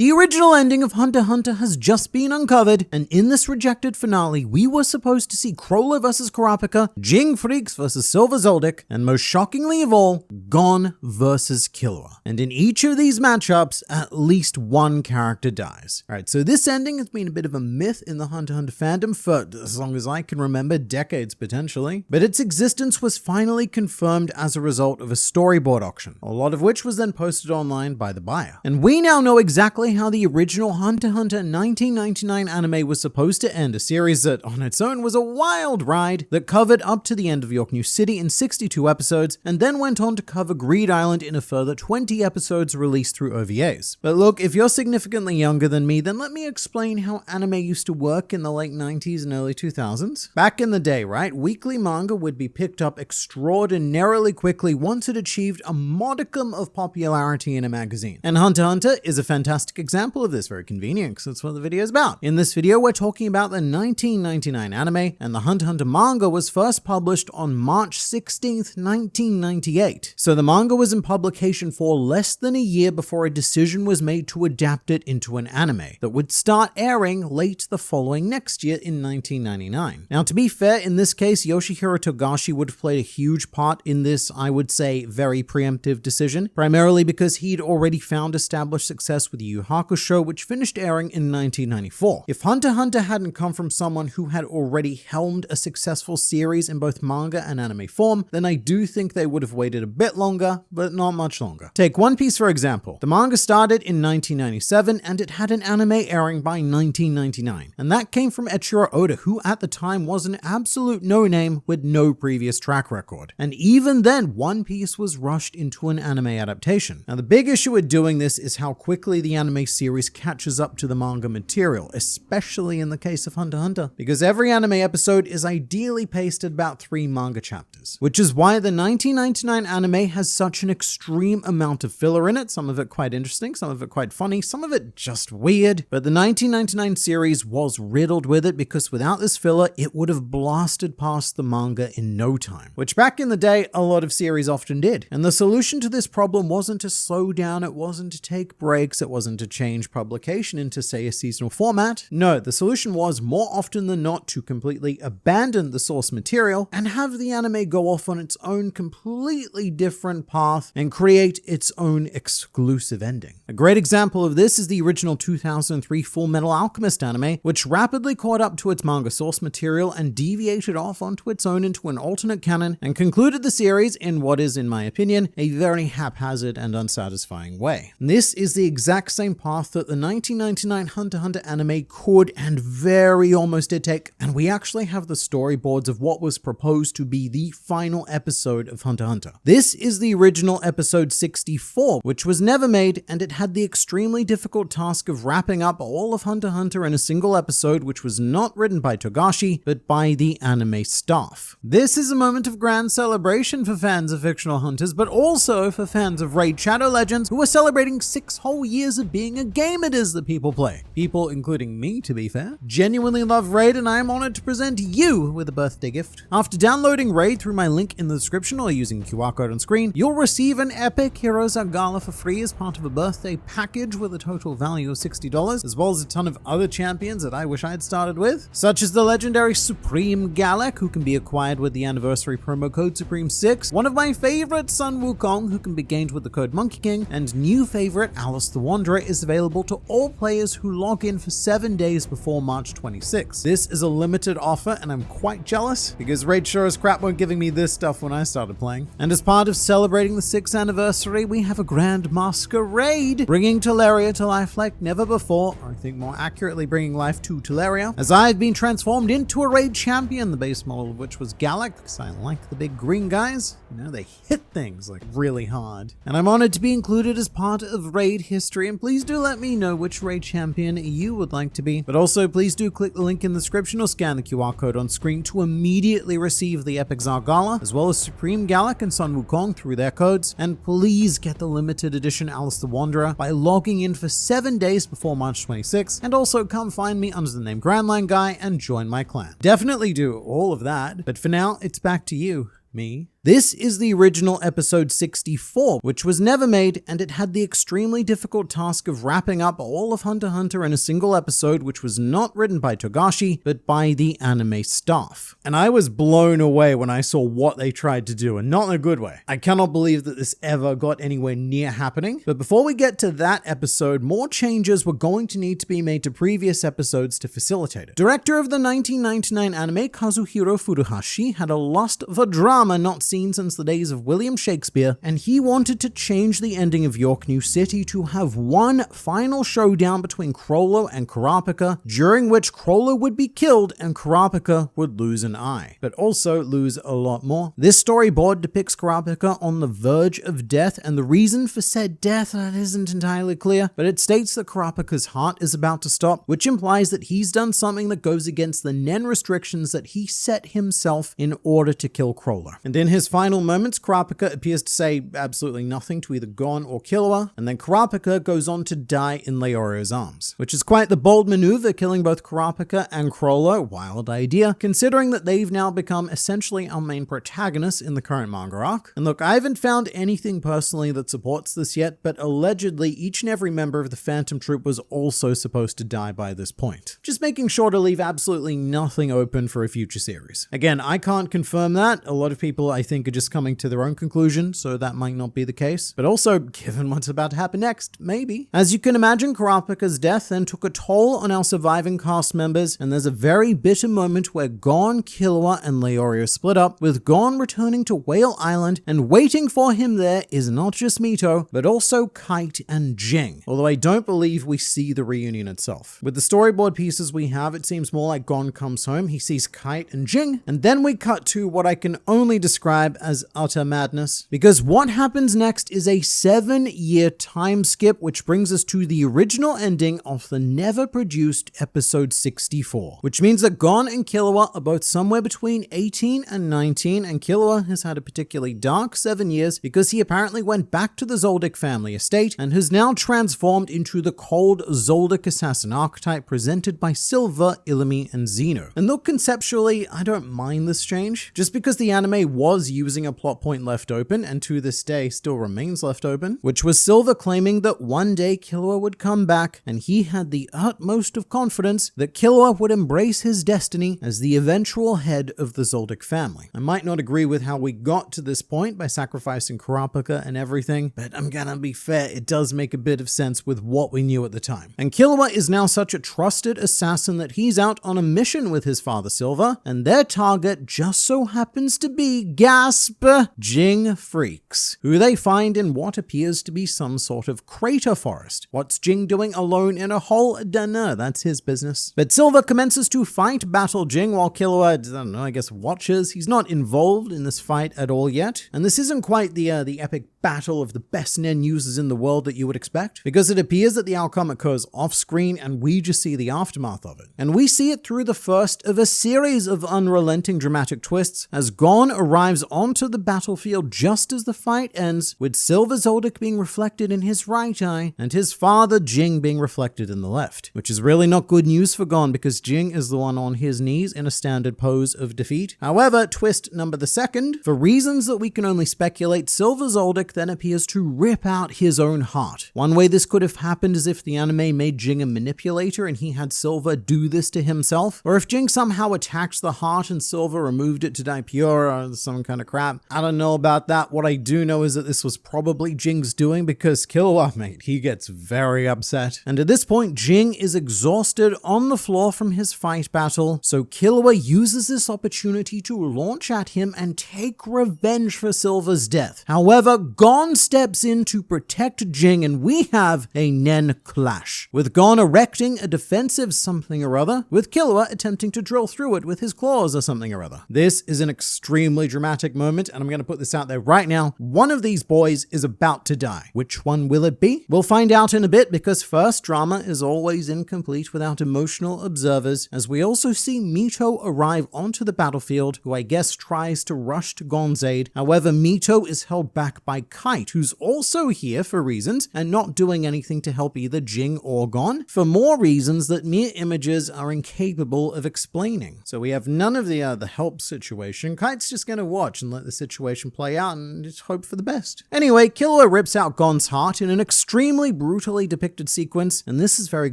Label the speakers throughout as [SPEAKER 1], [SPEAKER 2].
[SPEAKER 1] The original ending of Hunter x Hunter has just been uncovered, and in this rejected finale, we were supposed to see Crawler vs. Kurapika, Jing Freaks vs. Silver Zoldyck, and most shockingly of all, Gon vs. Killua. And in each of these matchups, at least one character dies. Alright, so this ending has been a bit of a myth in the Hunter x Hunter fandom for as long as I can remember, decades potentially, but its existence was finally confirmed as a result of a storyboard auction, a lot of which was then posted online by the buyer. And we now know exactly how the original Hunter x Hunter 1999 anime was supposed to end, a series that on its own was a wild ride that covered up to the end of Yorknew City in 62 episodes, and then went on to cover Greed Island in a further 20 episodes released through OVAs. But look, if you're significantly younger than me, then let me explain how anime used to work in the late 90s and early 2000s. Back in the day, right, weekly manga would be picked up extraordinarily quickly once it achieved a modicum of popularity in a magazine. And Hunter x Hunter is a fantastic example of this, very convenient because that's what the video is about. In this video, we're talking about the 1999 anime, and the Hunter x Hunter manga was first published on March 16th, 1998. So the manga was in publication for less than a year before a decision was made to adapt it into an anime that would start airing late the following next year in 1999. Now, to be fair, in this case, Yoshihiro Togashi would have played a huge part in this, I would say, very preemptive decision, primarily because he'd already found established success with Yu Yu Hakusho, which finished airing in 1994. If Hunter x Hunter hadn't come from someone who had already helmed a successful series in both manga and anime form, then I do think they would have waited a bit longer, but not much longer. Take One Piece for example. The manga started in 1997 and it had an anime airing by 1999, and that came from Eiichiro Oda, who at the time was an absolute no-name with no previous track record. And even then, One Piece was rushed into an anime adaptation. Now, the big issue with doing this is how quickly the anime series catches up to the manga material, especially in the case of Hunter x Hunter, because every anime episode is ideally paced at about 3 manga chapters, which is why the 1999 anime has such an extreme amount of filler in it, some of it quite interesting, some of it quite funny, some of it just weird, but the 1999 series was riddled with it because without this filler, it would have blasted past the manga in no time, which back in the day, a lot of series often did. And the solution to this problem wasn't to slow down, it wasn't to take breaks, it wasn't to change publication into, say, a seasonal format. No, the solution was, more often than not, to completely abandon the source material and have the anime go off on its own completely different path and create its own exclusive ending. A great example of this is the original 2003 Full Metal Alchemist anime, which rapidly caught up to its manga source material and deviated off onto its own into an alternate canon and concluded the series in what is, in my opinion, a very haphazard and unsatisfying way. This is the exact same path that the 1999 Hunter x Hunter anime could and very almost did take, and we actually have the storyboards of what was proposed to be the final episode of Hunter x Hunter. This is the original episode 64, which was never made, and it had the extremely difficult task of wrapping up all of Hunter x Hunter in a single episode, which was not written by Togashi, but by the anime staff. This is a moment of grand celebration for fans of fictional hunters, but also for fans of Raid Shadow Legends, who are celebrating 6 whole years of being a game it is that people play. People, including me, to be fair, genuinely love Raid, and I am honored to present you with a birthday gift. After downloading Raid through my link in the description or using the QR code on screen, you'll receive an epic Hero Zargala for free as part of a birthday package with a total value of $60, as well as a ton of other champions that I wish I had started with, such as the legendary Supreme Galek, who can be acquired with the anniversary promo code Supreme6, one of my favorites, Sun Wukong, who can be gained with the code Monkey King, and new favorite Alice the Wanderer is available to all players who log in for 7 days before March 26. This is a limited offer, and I'm quite jealous because Raid sure as crap weren't giving me this stuff when I started playing. And as part of celebrating the 6th anniversary, we have a grand masquerade, bringing Teleria to life like never before, or I think more accurately bringing life to Teleria, as I had been transformed into a Raid champion, the base model of which was Galek, because I like the big green guys. You know, they hit things like really hard. And I'm honored to be included as part of Raid history, and please do let me know which Raid champion you would like to be. But also, please do click the link in the description or scan the QR code on screen to immediately receive the epic Zargala, as well as Supreme Galek and Sun Wukong through their codes. And please get the limited edition Alice the Wanderer by logging in for 7 days before March 26, and also come find me under the name Grandline Guy and join my clan. Definitely do all of that, but for now, it's back to you, me. This is the original episode 64, which was never made, and it had the extremely difficult task of wrapping up all of Hunter x Hunter in a single episode, which was not written by Togashi, but by the anime staff. And I was blown away when I saw what they tried to do, and not in a good way. I cannot believe that this ever got anywhere near happening. But before we get to that episode, more changes were going to need to be made to previous episodes to facilitate it. Director of the 1999 anime Kazuhiro Furuhashi had a lust for drama not seen since the days of William Shakespeare, and he wanted to change the ending of Yorknew City to have one final showdown between Chrollo and Kurapika, during which Chrollo would be killed and Kurapika would lose an eye, but also lose a lot more. This storyboard depicts Kurapika on the verge of death, and the reason for said death isn't entirely clear, but it states that Kurapika's heart is about to stop, which implies that he's done something that goes against the Nen restrictions that he set himself in order to kill Chrollo. And in his final moments, Kurapika appears to say absolutely nothing to either Gon or Killua, and then Kurapika goes on to die in Leorio's arms, which is quite the bold maneuver, killing both Kurapika and Chrollo. Wild idea, considering that they've now become essentially our main protagonists in the current manga arc. And look, I haven't found anything personally that supports this yet, but allegedly each and every member of the Phantom Troop was also supposed to die by this point, just making sure to leave absolutely nothing open for a future series. Again, I can't confirm that. A lot of people, I think, are just coming to their own conclusion, so that might not be the case. But also, given what's about to happen next, maybe. As you can imagine, Kurapika's death then took a toll on our surviving cast members, and there's a very bitter moment where Gon, Killua, and Leorio split up, with Gon returning to Whale Island, and waiting for him there is not just Mito, but also Kite and Jing, although I don't believe we see the reunion itself. With the storyboard pieces we have, it seems more like Gon comes home, he sees Kite and Jing, and then we cut to what I can only describe as utter madness, because what happens next is a 7-year time skip, which brings us to the original ending of the never produced episode 64, which means that Gon and Killua are both somewhere between 18 and 19, and Killua has had a particularly dark 7 years because he apparently went back to the Zoldyck family estate and has now transformed into the cold Zoldyck assassin archetype presented by Silver, Illumi, and Zeno. And though conceptually I don't mind this change, just because the anime was using a plot point left open, and to this day still remains left open, which was Silver claiming that one day Killua would come back, and he had the utmost of confidence that Killua would embrace his destiny as the eventual head of the Zoldyck family. I might not agree with how we got to this point by sacrificing Kurapika and everything, but I'm gonna be fair, it does make a bit of sense with what we knew at the time. And Killua is now such a trusted assassin that he's out on a mission with his father Silver, and their target just so happens to be, gasp, Jing Freaks, who they find in what appears to be some sort of crater forest. What's Jing doing alone in a hole? Dunno, that's his business. But Silver commences to fight battle Jing while Killua, I don't know, I guess watches. He's not involved in this fight at all yet, and this isn't quite the epic battle of the best Nen users in the world that you would expect, because it appears that the outcome occurs off screen and we just see the aftermath of it. And we see it through the first of a series of unrelenting dramatic twists as Gon arrives onto the battlefield just as the fight ends, with Silver Zoldyck being reflected in his right eye and his father Jing being reflected in the left, which is really not good news for Gon because Jing is the one on his knees in a standard pose of defeat. However, twist number the second, for reasons that we can only speculate, Silver Zoldyck then appears to rip out his own heart. One way this could have happened is if the anime made Jing a manipulator and he had Silver do this to himself, or if Jing somehow attacked the heart and Silver removed it to die pure or some kind of crap. I don't know about that. What I do know is that this was probably Jing's doing, because Killua, mate, he gets very upset. And at this point, Jing is exhausted on the floor from his fight battle, so Killua uses this opportunity to launch at him and take revenge for Silver's death. However, Gon steps in to protect Jing, and we have a Nen clash, with Gon erecting a defensive something or other, with Killua attempting to drill through it with his claws or something or other. This is an extremely dramatic moment, and I'm going to put this out there right now. One of these boys is about to die. Which one will it be? We'll find out in a bit, because first, drama is always incomplete without emotional observers, as we also see Mito arrive onto the battlefield, who I guess tries to rush to Gon's aid. However, Mito is held back by Kite, who's also here for reasons and not doing anything to help either Jing or Gon, for more reasons that mere images are incapable of explaining. So we have none of the help situation. Kite's just gonna watch and let the situation play out and just hope for the best. Anyway, Killua rips out Gon's heart in an extremely brutally depicted sequence, and this is very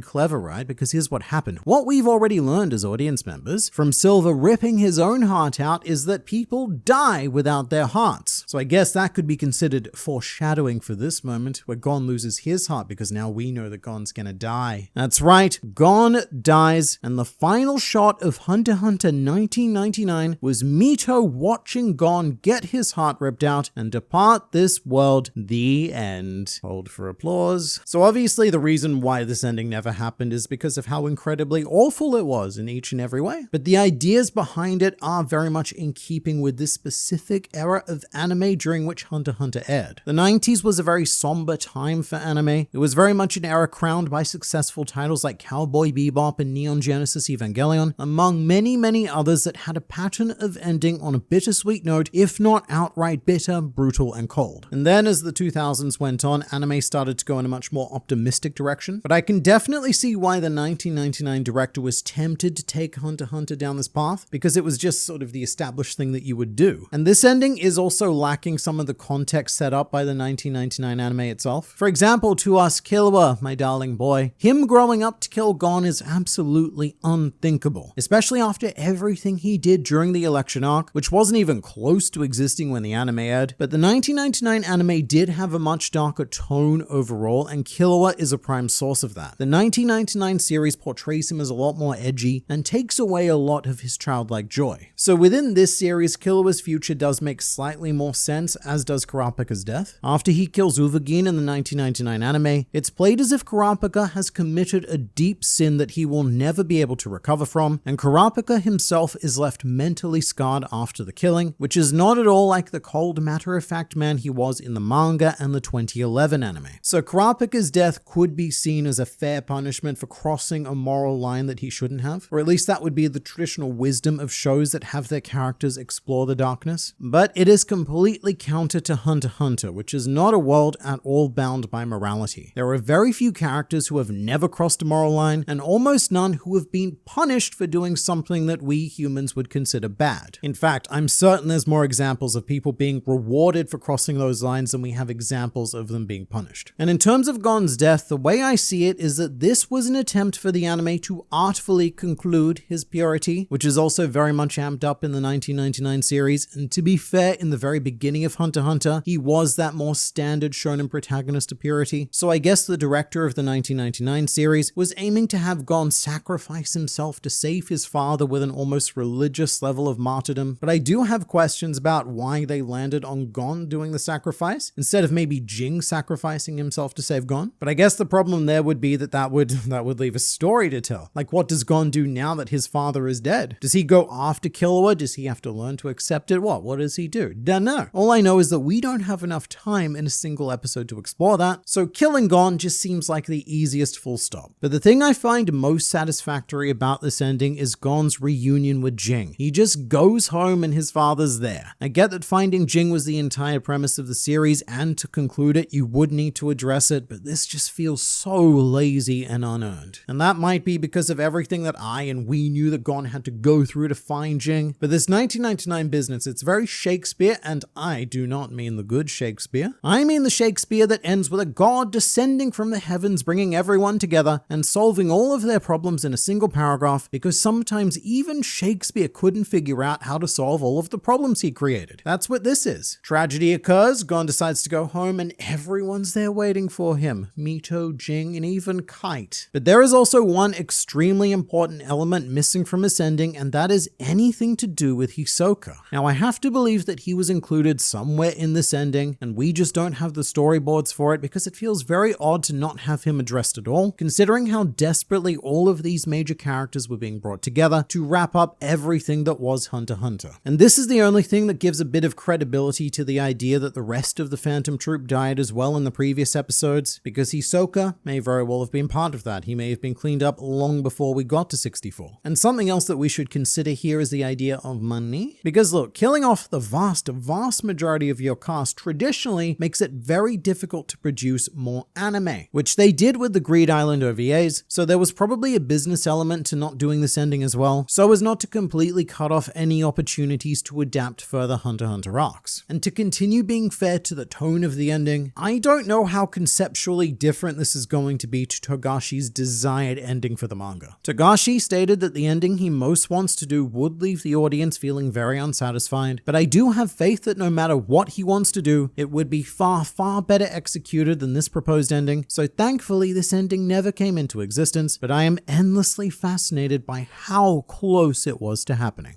[SPEAKER 1] clever, right? Because here's what happened. What we've already learned as audience members from Silver ripping his own heart out is that people die without their hearts. So I guess that could be considered foreshadowing for this moment where Gon loses his heart, because now we know that Gon's gonna die. That's right, Gon dies, and the final shot of Hunter x Hunter 1999 was Mito watching Gon get his heart ripped out and depart this world. The end. Hold for applause. So obviously the reason why this ending never happened is because of how incredibly awful it was in each and every way. But the ideas behind it are very much in keeping with this specific era of anime during which Hunter x Hunter aired. The 90s was a very somber time for anime. It was very much an era crowned by successful titles like Cowboy Bebop and Neon Genesis Evangelion, among many others that had a pattern of ending on a bittersweet note, if not outright bitter, brutal, and cold. And then as the 2000s went on, anime started to go in a much more optimistic direction. But I can definitely see why the 1999 director was tempted to take Hunter x Hunter down this path, because it was just sort of the established thing that you would do. And this ending is also lacking some of the context set up by the 1999 anime itself. For example, to us, Killua, my darling boy, him growing up to kill Gon is absolutely unthinkable, especially after everything he did during the election arc, which wasn't even close to existing when the anime aired. But the 1999 anime did have a much darker tone overall, and Killua is a prime source of that. The 1999 series portrays him as a lot more edgy and takes away a lot of his childlike joy. So within this series, Killua's future does make slightly more sense, as does Kurapika's death. After he kills Uvagin in the 1999 anime, it's played as if Kurapika has committed a deep sin that he will never be able to recover from, and Kurapika himself is left mentally scarred after the killing, which is not at all like the cold matter-of-fact man he was in the manga and the 2011 anime. So Kurapika's death could be seen as a fair punishment for crossing a moral line that he shouldn't have, or at least that would be the traditional wisdom of shows that have their characters explore the darkness. But it is completely counter to Hunter x Hunter, which is not a world at all bound by morality. There are very few characters who have never crossed a moral line, and almost none who have been punished for doing something that we humans would consider bad. In fact, I'm certain there's more examples of people being rewarded for crossing those lines than we have examples of them being punished. And in terms of Gon's death, the way I see it is that this was an attempt for the anime to artfully conclude his purity, which is also very much amped up in the 1999 series. And to be fair, in the very beginning of Hunter x Hunter, he was that more standard shonen protagonist of purity. So I guess the director of the 1999 series was aiming to have Gon sacrifice himself to save his father with an almost religious level of martyrdom. But I do have questions about why they landed on Gon doing the sacrifice instead of maybe Jing sacrificing himself to save Gon. But I guess the problem there would be that would leave a story to tell. Like, what does Gon do now that his father is dead? Does he go after Killua? Does he have to learn to accept it? What does he do? Don't know. All I know is that we don't have enough time in a single episode to explore that, so killing Gon just seems like the easiest full stop. But the thing I find most satisfactory about this ending is Gon's reunion with Jing. He just goes home and his father's there. I get that finding Jing was the entire premise of the series, and to conclude it, you would need to address it, but this just feels so lazy and unearned. And that might be because of everything that I and we knew that Gon had to go through to find Jing. But this 1999 business, it's very Shakespeare, and I do not mean the good Shakespeare. I mean the Shakespeare that ends with a god descending from the heavens, bringing everyone together and solving all of their problems in a single paragraph, because sometimes even Shakespeare couldn't figure out how to solve all of the problems he created. That's what this is. Tragedy occurs, Gon decides to go home, and everyone's there waiting for him. Mito, Jing, and even Kite. But there is also one extremely important element missing from this ending, and that is anything to do with Hisoka. Now, I have to believe that he was included somewhere in this ending, and we just don't have the storyboards for it because it feels very odd to not have him addressed at all, considering how desperately all of these major characters were being brought together to wrap up everything that was Hunter x Hunter. And this is the only thing that gives a bit of credibility to the idea that the rest of the Phantom Troop died as well in the previous episodes, because Hisoka may very well have been part of that. He may have been cleaned up long before we got to 64. And something else that we should consider here is the idea of money. Because look, killing off the vast majority of your cast traditionally makes it very difficult to produce more anime, which they did with the Greed Island OVAs, so there was probably a business element to not doing this ending as well, so as not to completely cut off any opportunities to adapt adapt further Hunter x Hunter arcs. And to continue being fair to the tone of the ending, I don't know how conceptually different this is going to be to Togashi's desired ending for the manga. Togashi stated that the ending he most wants to do would leave the audience feeling very unsatisfied, but I do have faith that no matter what he wants to do, it would be far, far better executed than this proposed ending. So thankfully, this ending never came into existence, but I am endlessly fascinated by how close it was to happening.